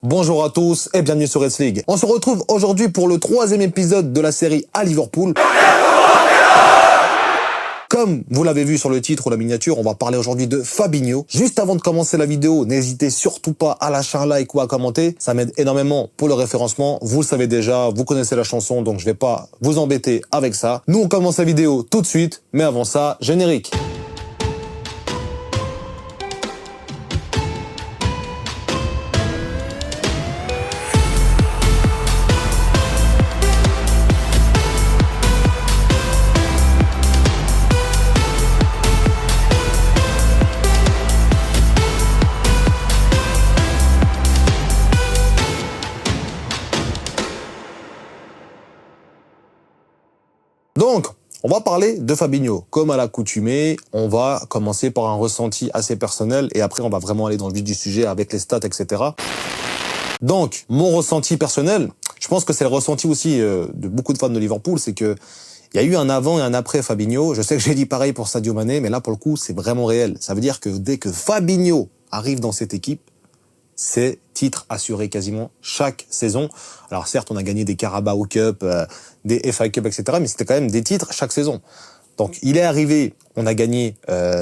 Bonjour à tous et bienvenue sur Red League. On se retrouve aujourd'hui pour le 3e épisode de la série à Liverpool. Comme vous l'avez vu sur le titre ou la miniature, on va parler aujourd'hui de Fabinho. Juste avant de commencer la vidéo, n'hésitez surtout pas à lâcher un like ou à commenter. Ça m'aide énormément pour le référencement. Vous le savez déjà, vous connaissez la chanson, donc je vais pas vous embêter avec ça. Nous, on commence la vidéo tout de suite, mais avant ça, générique. Donc, on va parler de Fabinho. Comme à l'accoutumée, on va commencer par un ressenti assez personnel et après on va vraiment aller dans le vif du sujet avec les stats, etc. Donc, mon ressenti personnel, je pense que c'est le ressenti aussi de beaucoup de fans de Liverpool, c'est que il y a eu un avant et un après Fabinho. Je sais que j'ai dit pareil pour Sadio Mané, mais là pour le coup, c'est vraiment réel. Ça veut dire que dès que Fabinho arrive dans cette équipe, c'est titre assuré quasiment chaque saison. Alors certes, on a gagné des Carabao Cup, des FA Cup, etc. Mais c'était quand même des titres chaque saison. Donc il est arrivé, on a gagné,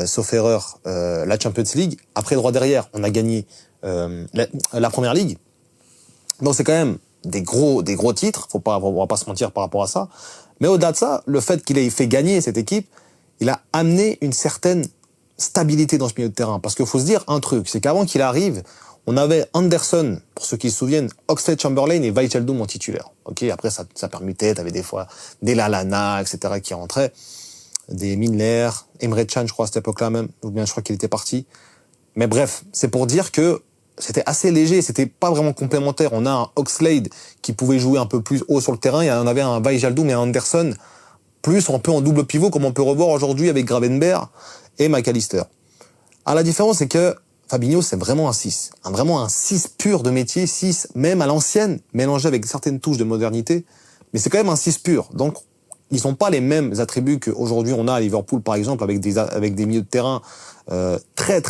sauf erreur, la Champions League. Après, droit derrière, on a gagné la Première Ligue. Donc c'est quand même des gros titres. On va pas se mentir par rapport à ça. Mais au-delà de ça, le fait qu'il ait fait gagner cette équipe, il a amené une certaine stabilité dans ce milieu de terrain. Parce qu'il faut se dire un truc, c'est qu'avant qu'il arrive, on avait Anderson, pour ceux qui se souviennent, Oxlade-Chamberlain et Wijnaldum en titulaire. Ok, après ça permutait, t'avais des fois des Lallana, etc. qui rentraient, des Milner, Emre Can, je crois à cette époque-là même, ou bien je crois qu'il était parti. Mais bref, c'est pour dire que c'était assez léger, c'était pas vraiment complémentaire. On a un Oxlade qui pouvait jouer un peu plus haut sur le terrain, et on avait un Wijnaldum et un Anderson plus un peu en double pivot, comme on peut revoir aujourd'hui avec Gravenberch et McAllister. Ah, la différence, c'est que Fabinho, c'est vraiment un 6. Vraiment un 6 pur de métier, 6 même à l'ancienne, mélangé avec certaines touches de modernité. Mais c'est quand même un 6 pur. Donc, ils n'ont pas les mêmes attributs qu'aujourd'hui on a à Liverpool, par exemple, avec des milieux de terrain très,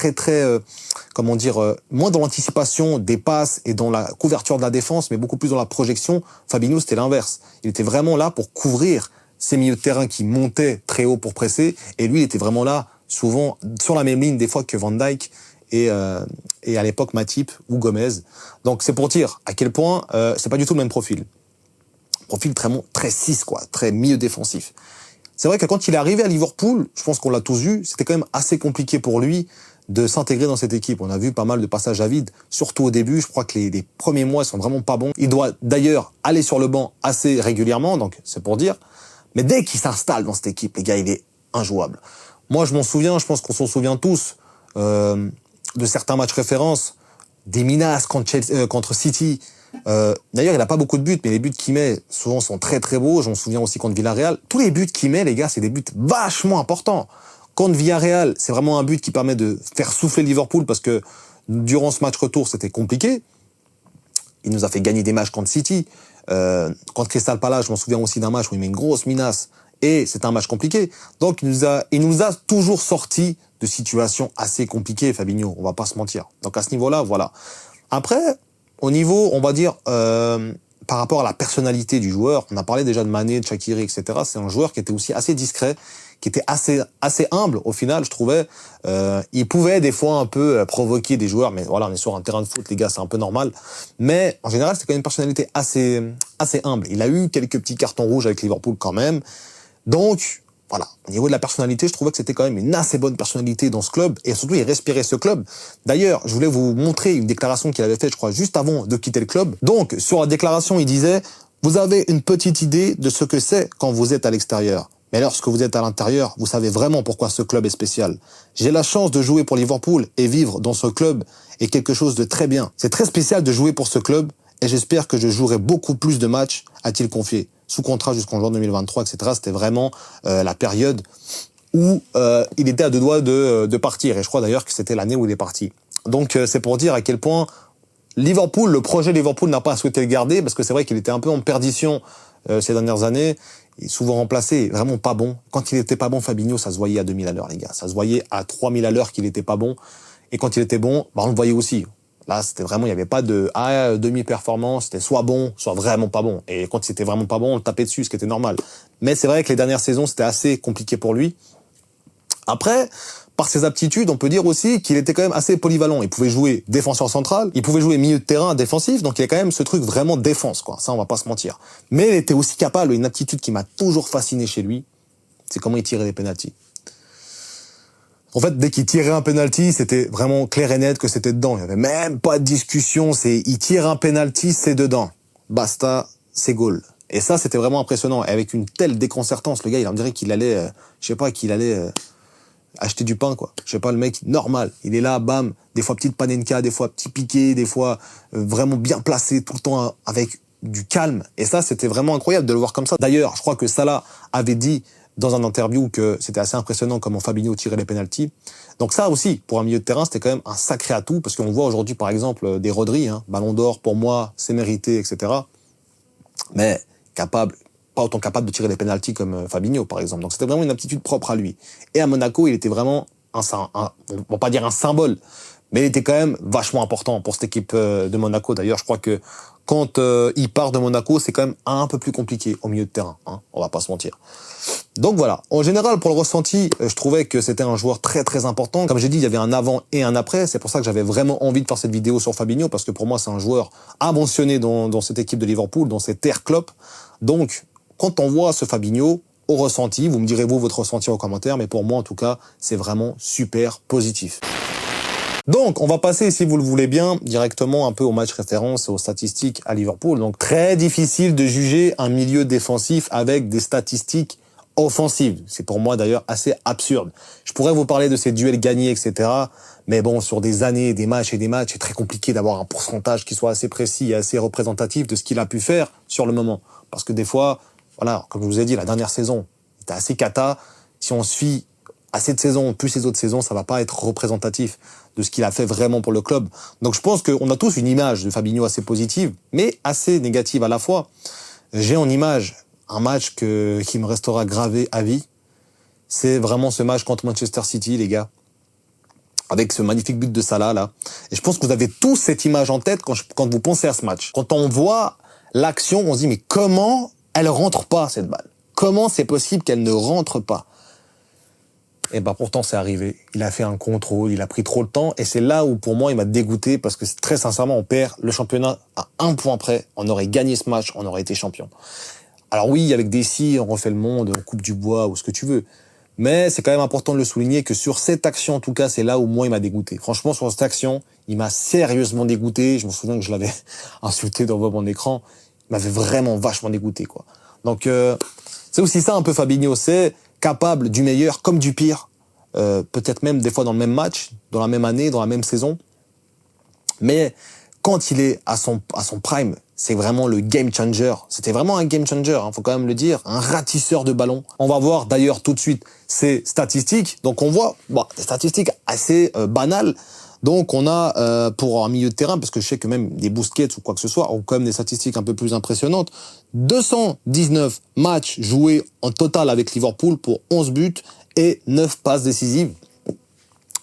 comment dire, moins dans l'anticipation des passes et dans la couverture de la défense, mais beaucoup plus dans la projection. Fabinho, c'était l'inverse. Il était vraiment là pour couvrir ces milieux de terrain qui montaient très haut pour presser. Et lui, il était vraiment là, souvent, sur la même ligne des fois que Van Dijk et à l'époque Matip ou Gomez. Donc c'est pour dire à quel point c'est pas du tout le même profil. Profil très 6 quoi, très milieu défensif. C'est vrai que quand il est arrivé à Liverpool, je pense qu'on l'a tous vu, c'était quand même assez compliqué pour lui de s'intégrer dans cette équipe. On a vu pas mal de passages à vide, surtout au début. Je crois que les premiers mois sont vraiment pas bons. Il doit d'ailleurs aller sur le banc assez régulièrement, donc c'est pour dire. Mais dès qu'il s'installe dans cette équipe, les gars, il est injouable. Moi, je m'en souviens, je pense qu'on s'en souvient tous, de certains matchs références, des menaces contre City. D'ailleurs, il n'a pas beaucoup de buts, mais les buts qu'il met, souvent, sont très beaux. J'en souviens aussi contre Villarreal. Tous les buts qu'il met, les gars, c'est des buts vachement importants. Contre Villarreal, c'est vraiment un but qui permet de faire souffler Liverpool parce que durant ce match retour, c'était compliqué. Il nous a fait gagner des matchs contre City. Contre Crystal Palace, je m'en souviens aussi d'un match où il met une grosse menace. Et c'est un match compliqué. Donc, il nous a toujours sorti de situations assez compliquées, Fabinho. On va pas se mentir. Donc, à ce niveau-là, voilà. Après, au niveau, on va dire, par rapport à la personnalité du joueur, on a parlé déjà de Mané, de Shaqiri, etc. C'est un joueur qui était aussi assez discret, qui était assez humble, au final, je trouvais. Il pouvait, des fois, un peu provoquer des joueurs, mais voilà, on est sur un terrain de foot, les gars, c'est un peu normal. Mais, en général, c'est quand même une personnalité assez humble. Il a eu quelques petits cartons rouges avec Liverpool, quand même. Donc, voilà, au niveau de la personnalité, je trouvais que c'était quand même une assez bonne personnalité dans ce club, et surtout, il respirait ce club. D'ailleurs, je voulais vous montrer une déclaration qu'il avait faite, je crois, juste avant de quitter le club. Donc, sur la déclaration, il disait « Vous avez une petite idée de ce que c'est quand vous êtes à l'extérieur. Mais lorsque vous êtes à l'intérieur, vous savez vraiment pourquoi ce club est spécial. J'ai la chance de jouer pour Liverpool et vivre dans ce club est quelque chose de très bien. C'est très spécial de jouer pour ce club, et j'espère que je jouerai beaucoup plus de matchs, a-t-il confié. Sous contrat jusqu'en juin 2023, etc. C'était vraiment la période où il était à deux doigts de partir. Et je crois d'ailleurs que c'était l'année où il est parti. Donc c'est pour dire à quel point Liverpool, le projet Liverpool n'a pas souhaité le garder, parce que c'est vrai qu'il était un peu en perdition ces dernières années. Il est souvent remplacé, vraiment pas bon. Quand il était pas bon, Fabinho, ça se voyait à 2000 à l'heure, les gars. Ça se voyait à 3000 à l'heure qu'il était pas bon. Et quand il était bon, bah on le voyait aussi. Là, c'était vraiment, il n'y avait pas de demi-performance, c'était soit bon, soit vraiment pas bon. Et quand c'était vraiment pas bon, on le tapait dessus, ce qui était normal. Mais c'est vrai que les dernières saisons, c'était assez compliqué pour lui. Après, par ses aptitudes, on peut dire aussi qu'il était quand même assez polyvalent. Il pouvait jouer défenseur central, il pouvait jouer milieu de terrain défensif, donc il y a quand même ce truc vraiment défense, quoi. Ça, on va pas se mentir. Mais il était aussi capable, une aptitude qui m'a toujours fasciné chez lui, c'est comment il tirait les pénaltys. En fait, dès qu'il tirait un penalty, c'était vraiment clair et net que c'était dedans. Il y avait même pas de discussion. Il tire un penalty, c'est dedans. Basta, c'est goal. Et ça, c'était vraiment impressionnant. Et avec une telle déconcertance, le gars, il en dirait qu'il allait, acheter du pain, quoi. Je sais pas, le mec, normal. Il est là, bam, des fois petite panenka, des fois petit piqué, des fois vraiment bien placé, tout le temps avec du calme. Et ça, c'était vraiment incroyable de le voir comme ça. D'ailleurs, je crois que Salah avait dit dans un interview que c'était assez impressionnant comment Fabinho tirait les pénaltys. Donc ça aussi, pour un milieu de terrain, c'était quand même un sacré atout, parce qu'on voit aujourd'hui, par exemple, des Rodri, Ballon d'Or, pour moi, c'est mérité, etc. Mais pas autant capable de tirer des pénaltys comme Fabinho, par exemple. Donc c'était vraiment une aptitude propre à lui. Et à Monaco, il était vraiment on va pas dire un symbole, mais il était quand même vachement important pour cette équipe de Monaco. D'ailleurs, je crois que quand il part de Monaco, c'est quand même un peu plus compliqué au milieu de terrain, on va pas se mentir. Donc voilà, en général, pour le ressenti, je trouvais que c'était un joueur très très important. Comme j'ai dit, il y avait un avant et un après. C'est pour ça que j'avais vraiment envie de faire cette vidéo sur Fabinho, parce que pour moi, c'est un joueur à mentionner dans cette équipe de Liverpool, dans cette ère Klopp. Donc, quand on voit ce Fabinho, au ressenti, vous me direz vous votre ressenti en commentaire, mais pour moi, en tout cas, c'est vraiment super positif. Donc, on va passer, si vous le voulez bien, directement un peu au match référence et aux statistiques à Liverpool. Donc, très difficile de juger un milieu défensif avec des statistiques offensives. C'est pour moi d'ailleurs assez absurde. Je pourrais vous parler de ces duels gagnés, etc. Mais bon, sur des années, des matchs et des matchs, c'est très compliqué d'avoir un pourcentage qui soit assez précis et assez représentatif de ce qu'il a pu faire sur le moment. Parce que des fois, voilà, comme je vous ai dit, la dernière saison était assez cata. Si on se fie à cette saison, plus les autres saisons, ça va pas être représentatif de ce qu'il a fait vraiment pour le club. Donc je pense qu'on a tous une image de Fabinho assez positive, mais assez négative à la fois. J'ai en image un match qui me restera gravé à vie. C'est vraiment ce match contre Manchester City, les gars. Avec ce magnifique but de Salah, là. Et je pense que vous avez tous cette image en tête quand vous pensez à ce match. Quand on voit l'action, on se dit, mais comment elle rentre pas, cette balle? Comment c'est possible qu'elle ne rentre pas? Et ben pourtant c'est arrivé. Il a fait un contrôle, il a pris trop de temps, et c'est là où pour moi il m'a dégoûté, parce que très sincèrement on perd le championnat à 1 point près. On aurait gagné ce match, on aurait été champion. Alors oui, avec des si, on refait le monde, on coupe du bois ou ce que tu veux. Mais c'est quand même important de le souligner que sur cette action, en tout cas, c'est là où moi il m'a dégoûté. Franchement, sur cette action, il m'a sérieusement dégoûté. Je me souviens que je l'avais insulté devant mon écran. Il m'avait vraiment vachement dégoûté, quoi. Donc c'est aussi ça un peu Fabinho, c'est capable du meilleur comme du pire, peut-être même des fois dans le même match, dans la même année, dans la même saison. Mais quand il est à son prime, c'est vraiment le game changer. C'était vraiment un game changer, faut quand même le dire, un ratisseur de ballon. On va voir d'ailleurs tout de suite ses statistiques. Donc on voit des statistiques assez banales. Donc on a pour un milieu de terrain, parce que je sais que même des Busquets ou quoi que ce soit ont quand même des statistiques un peu plus impressionnantes, 219 matchs joués en total avec Liverpool pour 11 buts et 9 passes décisives.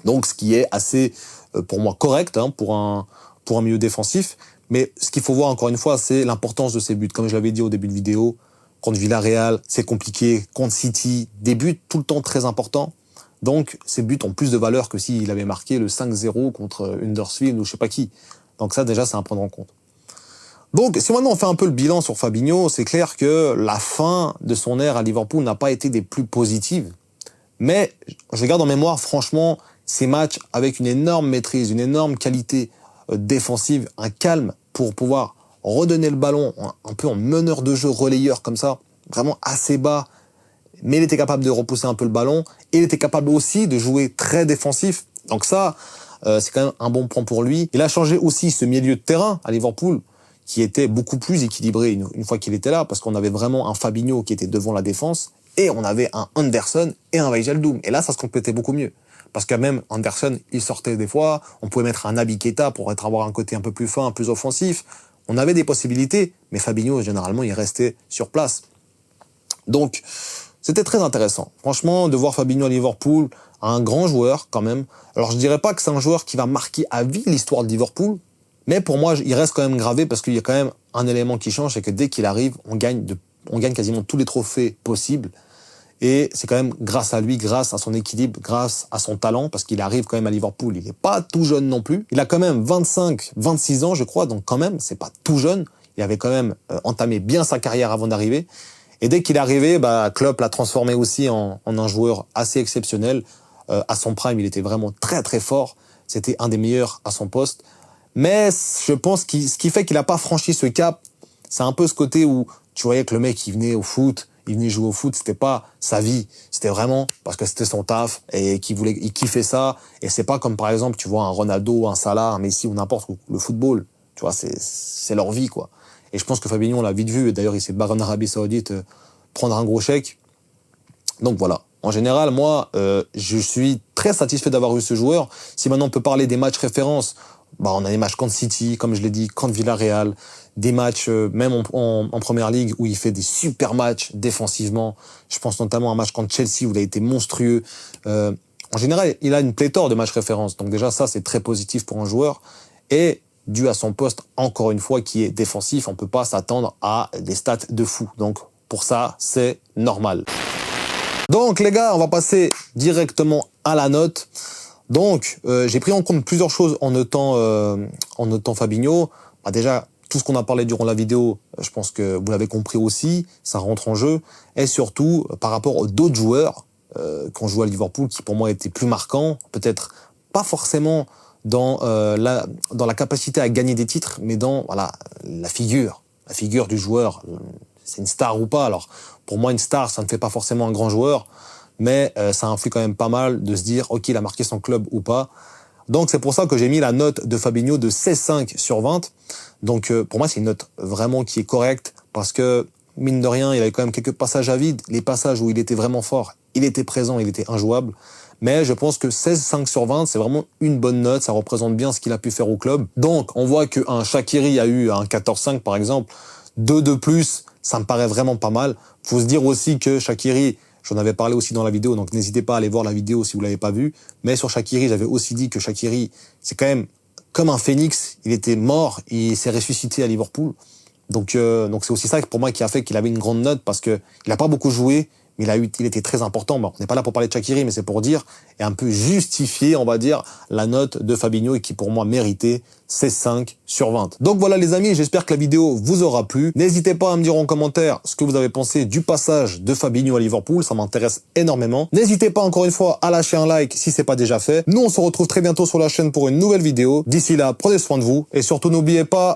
Donc ce qui est assez, pour moi, correct pour un milieu défensif. Mais ce qu'il faut voir encore une fois, c'est l'importance de ces buts. Comme je l'avais dit au début de vidéo, contre Villarreal, c'est compliqué. Contre City, des buts tout le temps très importants. Donc, ces buts ont plus de valeur que s'il avait marqué le 5-0 contre Huddersfield ou je sais pas qui. Donc ça, déjà, c'est à prendre en compte. Donc, si maintenant on fait un peu le bilan sur Fabinho, c'est clair que la fin de son ère à Liverpool n'a pas été des plus positives. Mais, je garde en mémoire, franchement, ces matchs avec une énorme maîtrise, une énorme qualité défensive, un calme pour pouvoir redonner le ballon un peu en meneur de jeu, relayeur comme ça, vraiment assez bas, mais il était capable de repousser un peu le ballon, et il était capable aussi de jouer très défensif. Donc ça, c'est quand même un bon point pour lui. Il a changé aussi ce milieu de terrain à Liverpool, qui était beaucoup plus équilibré une fois qu'il était là, parce qu'on avait vraiment un Fabinho qui était devant la défense, et on avait un Anderson et un Wijnaldum. Et là, ça se complétait beaucoup mieux. Parce que même Anderson, il sortait des fois, on pouvait mettre un Naby Keita pour avoir un côté un peu plus fin, plus offensif. On avait des possibilités, mais Fabinho, généralement, il restait sur place. Donc, c'était très intéressant. Franchement, de voir Fabinho à Liverpool, un grand joueur quand même. Alors, je dirais pas que c'est un joueur qui va marquer à vie l'histoire de Liverpool, Mais pour moi, il reste quand même gravé parce qu'il y a quand même un élément qui change, c'est que dès qu'il arrive, on gagne quasiment tous les trophées possibles. Et c'est quand même grâce à lui, grâce à son équilibre, grâce à son talent, parce qu'il arrive quand même à Liverpool. Il n'est pas tout jeune non plus. Il a quand même 26 ans, je crois, donc quand même, c'est pas tout jeune. Il avait quand même entamé bien sa carrière avant d'arriver. Et dès qu'il est arrivé, Klopp l'a transformé aussi en un joueur assez exceptionnel. À son prime, il était vraiment très très fort. C'était un des meilleurs à son poste. Mais je pense que ce qui fait qu'il n'a pas franchi ce cap, c'est un peu ce côté où tu voyais que le mec, il venait au foot, il venait jouer au foot, c'était pas sa vie, c'était vraiment parce que c'était son taf et il kiffait ça. Et c'est pas comme par exemple, tu vois, un Ronaldo, un Salah, un Messi ou n'importe où, le football, tu vois, c'est leur vie, quoi. Et je pense que Fabinho, on l'a vite vu, et d'ailleurs, il s'est barré en Arabie Saoudite prendre un gros chèque. Donc voilà. En général, moi, je suis très satisfait d'avoir eu ce joueur. Si maintenant on peut parler des matchs références, on a des matchs contre City, comme je l'ai dit, contre Villarreal, des matchs même en Première Ligue où il fait des super matchs défensivement. Je pense notamment à un match contre Chelsea où il a été monstrueux. En général, il a une pléthore de matchs références. Donc déjà, ça, c'est très positif pour un joueur. Et dû à son poste, encore une fois, qui est défensif, on peut pas s'attendre à des stats de fou. Donc pour ça, c'est normal. Donc les gars, on va passer directement à la note. Donc j'ai pris en compte plusieurs choses en notant Fabinho. Déjà, tout ce qu'on a parlé durant la vidéo, je pense que vous l'avez compris aussi, ça rentre en jeu. Et surtout, par rapport aux d'autres joueurs qui ont joué à Liverpool, qui pour moi étaient plus marquants, peut-être pas forcément dans la capacité à gagner des titres, mais dans la figure du joueur. C'est une star ou pas. Alors, pour moi, une star, ça ne fait pas forcément un grand joueur, mais ça influe quand même pas mal de se dire, ok, il a marqué son club ou pas. Donc, c'est pour ça que j'ai mis la note de Fabinho de 16,5 sur 20. Donc, pour moi, c'est une note vraiment qui est correcte, parce que, mine de rien, il avait quand même quelques passages à vide. Les passages où il était vraiment fort, il était présent, il était injouable. Mais je pense que 16,5 sur 20, c'est vraiment une bonne note. Ça représente bien ce qu'il a pu faire au club. Donc, on voit qu'un Shaqiri a eu un 14,5, par exemple. 2 de plus, ça me paraît vraiment pas mal. Faut se dire aussi que Shaqiri, j'en avais parlé aussi dans la vidéo, donc n'hésitez pas à aller voir la vidéo si vous l'avez pas vue. Mais sur Shaqiri, j'avais aussi dit que Shaqiri, c'est quand même comme un phénix. Il était mort, il s'est ressuscité à Liverpool. Donc c'est aussi ça pour moi qui a fait qu'il avait une grande note, parce que il a pas beaucoup joué, mais il était très important. On n'est pas là pour parler de Shaqiri, mais c'est pour dire et un peu justifier, on va dire, la note de Fabinho, et qui pour moi méritait 16,5 sur 20. Donc voilà les amis, j'espère que la vidéo vous aura plu. N'hésitez pas à me dire en commentaire ce que vous avez pensé du passage de Fabinho à Liverpool, ça m'intéresse énormément. N'hésitez pas encore une fois à lâcher un like si c'est pas déjà fait. Nous on se retrouve très bientôt sur la chaîne pour une nouvelle vidéo. D'ici là, prenez soin de vous et surtout n'oubliez pas...